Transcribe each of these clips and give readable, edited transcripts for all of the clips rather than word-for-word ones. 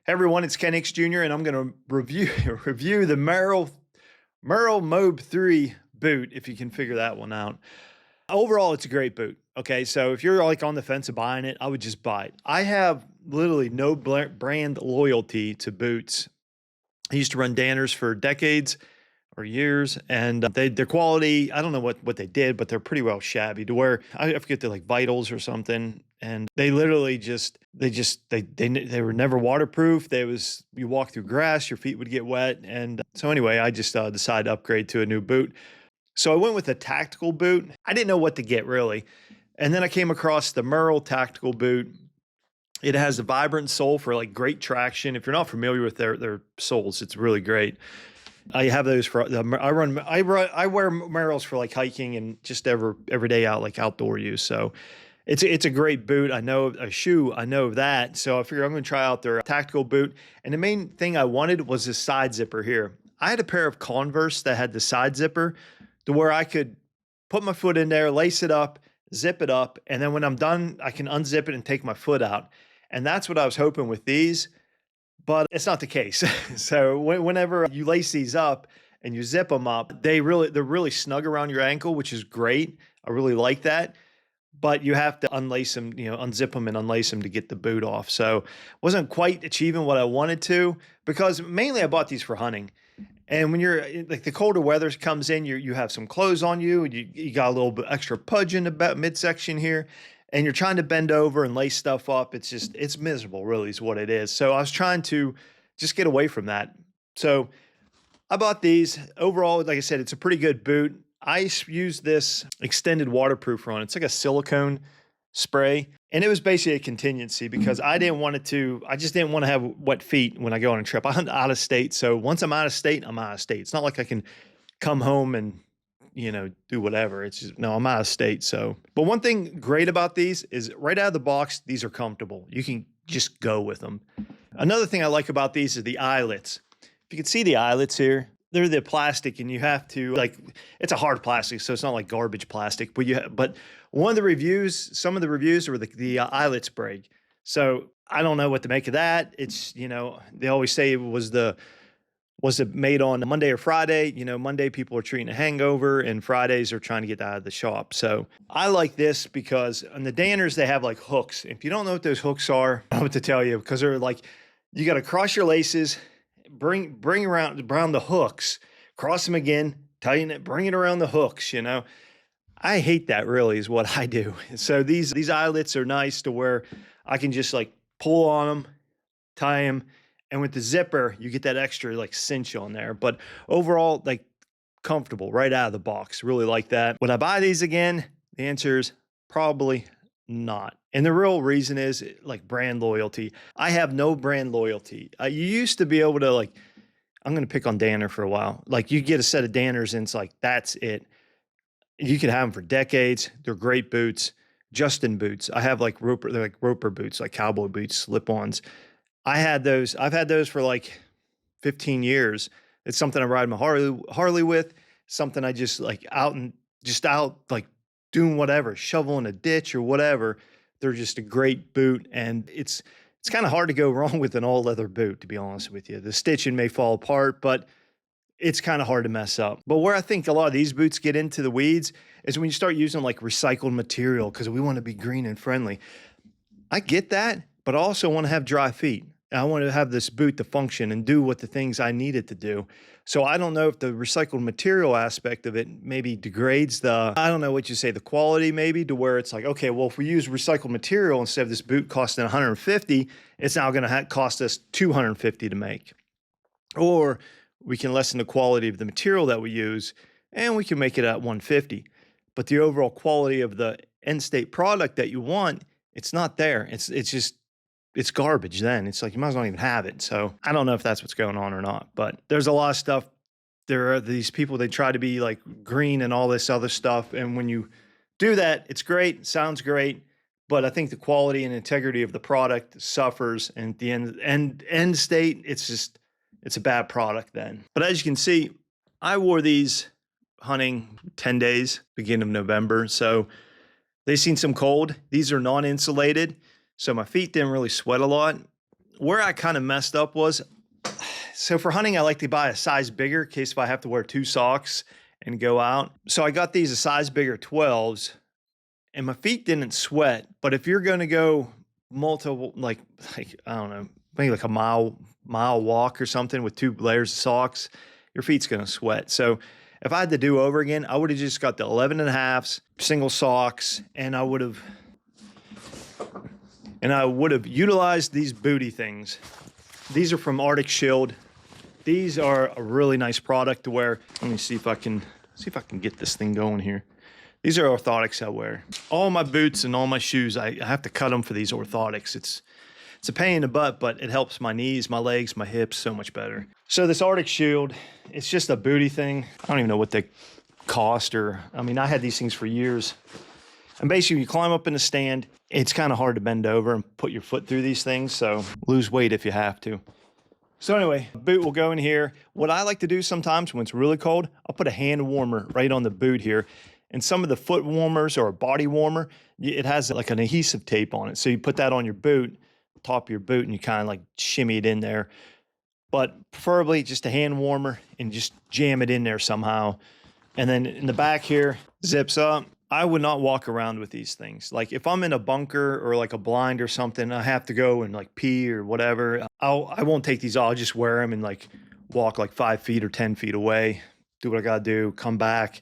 Hey everyone, it's Ken Hicks Jr. and I'm going to review review the Merrell Moab 3 boot, if you can figure that one out. Overall, it's a great boot. Okay, so if you're like on the fence of buying it, I would just buy it. I have literally no brand loyalty to boots. I used to run Danners for decades or years, and their quality, I don't know what they did, but they're pretty well shabby to where I forget, they're like Vitals or something, and they literally they were never waterproof. You walk through grass, your feet would get wet, and so anyway, I just decided to upgrade to a new boot. So I went with a tactical boot. I didn't know what to get really, and then I came across the Merrell tactical boot. It has a vibrant sole for like great traction. If you're not familiar with their soles, it's really great. I have those for I wear Merrells for like hiking and just every day out, like outdoor use. So it's a great boot. I know a shoe. I know that. So I figured I'm going to try out their tactical boot. And the main thing I wanted was this side zipper here. I had a pair of Converse that had the side zipper to where I could put my foot in there, lace it up, zip it up, and then when I'm done, I can unzip it and take my foot out. And that's what I was hoping with these. But it's not the case. So whenever you lace these up and you zip them up, they're really snug around your ankle, which is great. I really like that. But you have to unlace them, unzip them and unlace them to get the boot off. So wasn't quite achieving what I wanted to, because mainly I bought these for hunting. And when you're like the colder weather comes in, you have some clothes on you, and you got a little bit extra pudge in the midsection here, and you're trying to bend over and lace stuff up. It's miserable, really, is what it is. So I was trying to just get away from that. So I bought these. Overall, like I said, it's a pretty good boot. I use this extended waterproof on. It's like a silicone spray. And it was basically a contingency because I just didn't want to have wet feet when I go on a trip. I'm out of state. So once I'm out of state, I'm out of state. It's not like I can come home and do whatever. It's just, no, I'm out of state. So, but one thing great about these is right out of the box, these are comfortable. You can just go with them. Another thing I like about these is the eyelets. If you can see the eyelets here, they're the plastic, and you have to it's a hard plastic, so it's not like garbage plastic, but some of the reviews were the eyelets break. So I don't know what to make of that. It's, they always say it was it made on Monday or Friday? Monday people are treating a hangover, and Fridays are trying to get out of the shop. So I like this because on the Danners, they have like hooks. If you don't know what those hooks are, I don't know what to tell you, because they're like, you got to cross your laces, bring around the hooks, cross them again, tighten it, bring it around the hooks, I hate that, really, is what I do. So these eyelets are nice to where I can just like pull on them, tie them, and with the zipper, you get that extra like cinch on there. But overall, like comfortable right out of the box. Really like that. Would I buy these again? The answer is probably not. And the real reason is like brand loyalty. I have no brand loyalty. You used to be able to I'm going to pick on Danner for a while. Like you get a set of Danners and it's like, that's it. You could have them for decades. They're great boots. Justin boots. I have like they're like Roper boots, like cowboy boots, slip-ons. I've had those for like 15 years. It's something I ride my Harley with, something I just like out like doing whatever, shoveling a ditch or whatever. They're just a great boot, and it's kind of hard to go wrong with an all leather boot, to be honest with you. The stitching may fall apart, but it's kind of hard to mess up. But where I think a lot of these boots get into the weeds is when you start using like recycled material, because we want to be green and friendly. I get that, but I also want to have dry feet. I want to have this boot to function and do what the things I need it to do. So I don't know if the recycled material aspect of it maybe degrades I don't know what you say, the quality maybe, to where it's like, okay, well, if we use recycled material instead of this boot costing $150, it's now going to cost us $250 to make. Or we can lessen the quality of the material that we use, and we can make it at $150. But the overall quality of the end state product that you want, it's not there. It's garbage then. It's like you might as well not even have it. So I don't know if that's what's going on or not, but there's a lot of stuff. There are these people, they try to be like green and all this other stuff. And when you do that, it's great, sounds great, but I think the quality and integrity of the product suffers. And at the end state, it's a bad product then. But as you can see, I wore these hunting 10 days, beginning of November. So they've seen some cold. These are non-insulated. So my feet didn't really sweat a lot. where I kind of messed up was, so for hunting, I like to buy a size bigger in case if I have to wear 2 socks and go out. So I got these a size bigger 12s, and my feet didn't sweat. But if you're going to go multiple, like I don't know, maybe like a mile walk or something with 2 layers of socks, your feet's going to sweat. So if I had to do over again, I would have just got the 11 and a halves, single socks, and I would have utilized these booty things. These are from Arctic Shield. These are a really nice product to wear. Let me see if I can get this thing going here. These are orthotics I wear. All my boots and all my shoes, I have to cut them for these orthotics. It's a pain in the butt, but it helps my knees, my legs, my hips so much better. So this Arctic Shield, it's just a booty thing. I don't even know what they cost, I mean, I had these things for years. And basically, you climb up in the stand, it's kind of hard to bend over and put your foot through these things, so lose weight if you have to. So anyway, boot will go in here. What I like to do sometimes when it's really cold, I'll put a hand warmer right on the boot here. And some of the foot warmers or a body warmer, it has like an adhesive tape on it. So you put that on your boot, top of your boot, and you kind of like shimmy it in there. But preferably just a hand warmer and just jam it in there somehow. And then in the back here, zips up. I would not walk around with these things. Like if I'm in a bunker or like a blind or something, I have to go and like pee or whatever, I won't take these off. I'll just wear them and like walk like 5 feet or 10 feet away, do what I gotta do, come back.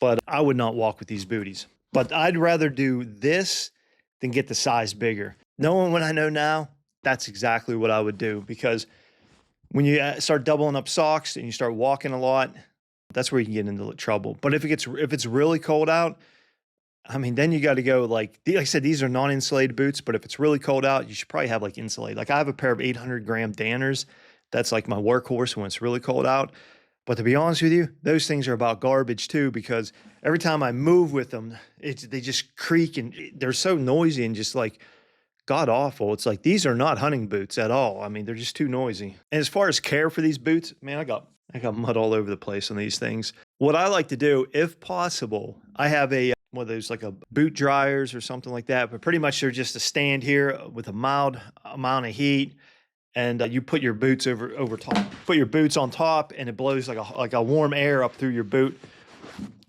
But I would not walk with these booties. But I'd rather do this than get the size bigger. Knowing what I know now, that's exactly what I would do, because when you start doubling up socks and you start walking a lot, that's where you can get into trouble. But if it's really cold out, I mean, then you got to go like I said, these are non-insulated boots, but if it's really cold out, you should probably have like insulated. Like I have a pair of 800-gram Danners. That's like my workhorse when it's really cold out. But to be honest with you, those things are about garbage too, because every time I move with them, they just creak and they're so noisy and just like god awful. It's like, these are not hunting boots at all. I mean, they're just too noisy. And as far as care for these boots, man, I got mud all over the place on these things. What I like to do, if possible, I have one of those like a boot dryers or something like that, but pretty much they're just a stand here with a mild amount of heat. And you put your boots over top. Put your boots on top, and it blows like a warm air up through your boot.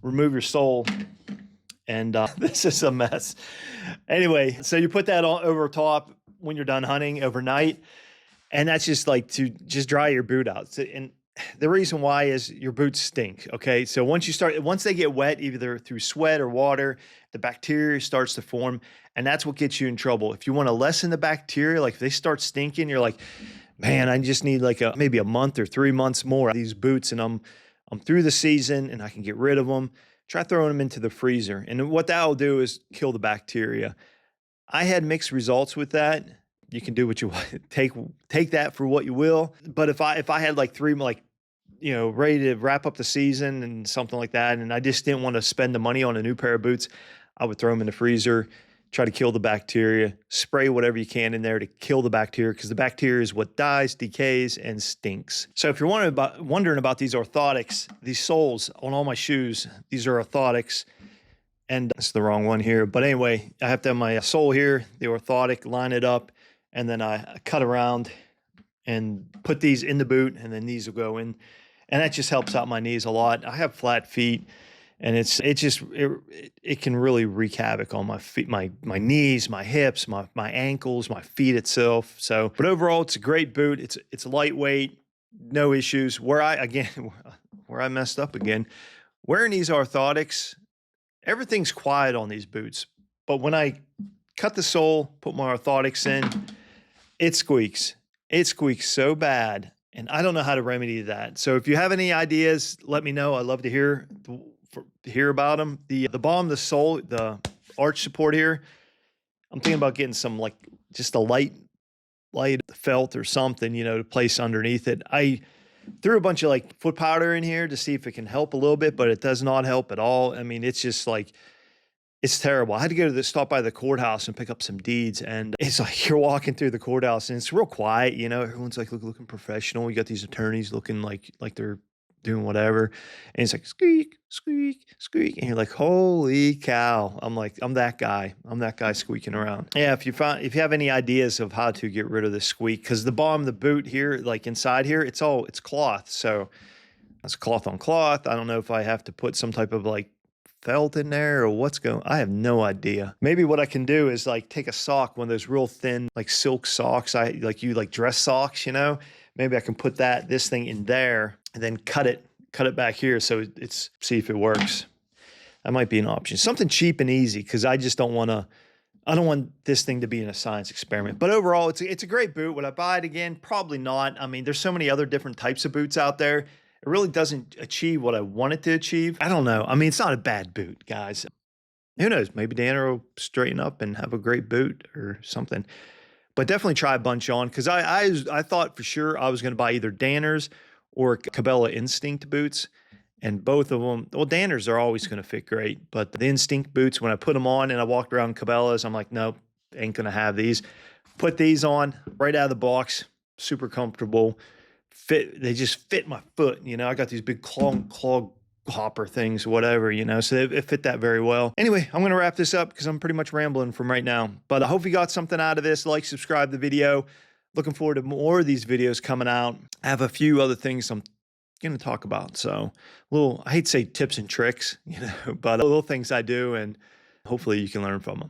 Remove your sole, and this is a mess. Anyway, so you put that on over top when you're done hunting overnight, and that's just like to just dry your boot out. So, and the reason why is your boots stink. Okay, so once they get wet, either through sweat or water, the bacteria starts to form. And that's what gets you in trouble. If you want to lessen the bacteria, like if they start stinking, you're like, man, I just need like maybe a month or 3 months more of these boots, and I'm through the season and I can get rid of them. Try throwing them into the freezer. And what that'll do is kill the bacteria. I had mixed results with that. You can do what you want. Take that for what you will. But if I had like ready to wrap up the season and something like that, and I just didn't want to spend the money on a new pair of boots, I would throw them in the freezer. Try to kill the bacteria, spray whatever you can in there to kill the bacteria, because the bacteria is what dies, decays, and stinks. So if you're wondering about these orthotics, these soles on all my shoes, these are orthotics, and that's the wrong one here. But anyway, I have to have my sole here, the orthotic, line it up, and then I cut around and put these in the boot, and then these will go in. And that just helps out my knees a lot. I have flat feet. And it can really wreak havoc on my feet, my knees, my hips, my ankles, my feet itself. So, but overall, it's a great boot. It's lightweight, no issues. Where I messed up again, wearing these orthotics, everything's quiet on these boots. But when I cut the sole, put my orthotics in, it squeaks. It squeaks so bad, and I don't know how to remedy that. So if you have any ideas, let me know. I'd love to hear about them. The bottom, the sole, the arch support here, I'm thinking about getting some like just a light felt or something, to place underneath it. I threw a bunch of like foot powder in here to see if it can help a little bit, but it does not help at all. I mean, it's just like, it's terrible. I had to stop by the courthouse and pick up some deeds, and it's like you're walking through the courthouse and it's real quiet, everyone's like looking professional. You got these attorneys looking like they're doing whatever. And it's like squeak, squeak, squeak. And you're like, holy cow. I'm like, I'm that guy. I'm that guy squeaking around. Yeah, if you have any ideas of how to get rid of this squeak, because the bottom of the boot here, like inside here, it's cloth. So it's cloth on cloth. I don't know if I have to put some type of like felt in there or what's going, I have no idea. Maybe what I can do is like take a sock, one of those real thin like silk socks, like dress socks, you know. Maybe I can put this thing in there and then cut it back here so it's, see if it works. That might be an option. Something cheap and easy, because I just don't want to, I don't want this thing to be in a science experiment. But overall, it's a great boot. Would I buy it again? Probably not. I mean, there's so many other different types of boots out there. It really doesn't achieve what I want it to achieve. I don't know. I mean, it's not a bad boot, guys. Who knows? Maybe Danner will straighten up and have a great boot or something. But definitely try a bunch on, because I thought for sure I was going to buy either Danner's or Cabela Instinct boots. And both of them, well, Danner's are always going to fit great. But the Instinct boots, when I put them on and I walked around Cabela's, I'm like, nope, ain't going to have these. Put these on right out of the box. Super comfortable. Fit, they just fit my foot, you know. I got these big clog hopper things, whatever, you know, so it fit that very well. Anyway, I'm gonna wrap this up because I'm pretty much rambling from right now, but I hope you got something out of this. Like, subscribe the video. Looking forward to more of these videos coming out. I have a few other things I'm gonna talk about, so I hate to say tips and tricks, you know, but little things I do, and hopefully you can learn from them.